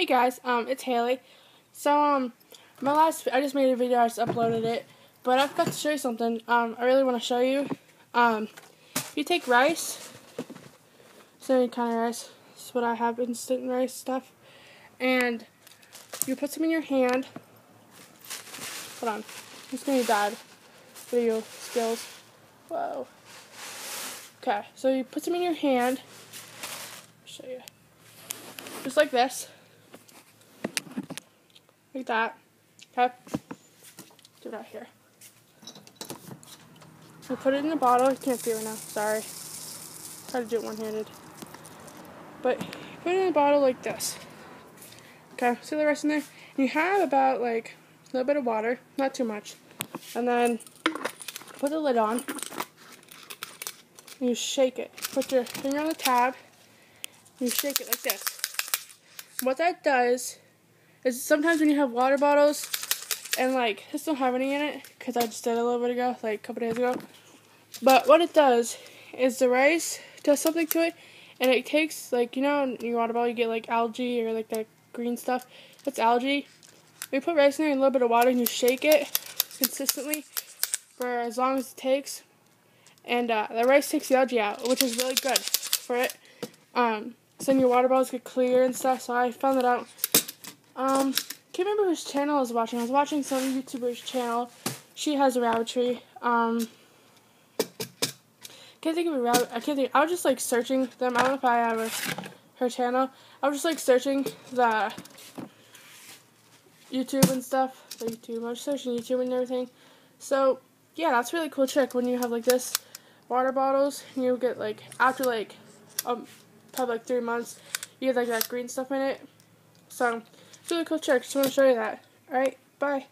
Hey guys, it's Haley. So, I just made a video, I just uploaded it, but I forgot to show you something. I really want to show you. You take rice, so any kind of rice, this is what I have, instant rice stuff, and you put some in your hand. Hold on, it's gonna be bad video skills. Whoa. Okay, so you put some in your hand. I'll show you. Just like this. Like that. Okay? Do it out here. I put it in a bottle. You can't see it right now. Sorry. Try to do it one-handed. But put it in a bottle like this. Okay? See the rest in there? You have about like a little bit of water. Not too much. And then put the lid on. And you shake it. Put your finger on the tab. And you shake it like this. What that does is sometimes when you have water bottles and like this don't have any in it because I just did it a little bit ago, like a couple days ago. But what it does is the rice does something to it, and it takes, like, you know, in your water bottle you get like algae or like that green stuff. That's algae. You put rice in there and a little bit of water and you shake it consistently for as long as it takes, and the rice takes the algae out, which is really good for it. So then your water bottles get clear and stuff. So I found that out. Can't remember whose channel I was watching. I was watching some YouTuber's channel. She has a rabbitry. Can't think of a rabbit. I was just like searching them. I don't know if I have her channel. I was just like searching the YouTube and stuff. I was searching YouTube and everything. So yeah, that's a really cool trick when you have like this water bottles. And you get like after like probably like 3 months, you get like that green stuff in it. So it's a really cool trick. Just want to show you that. Alright, bye.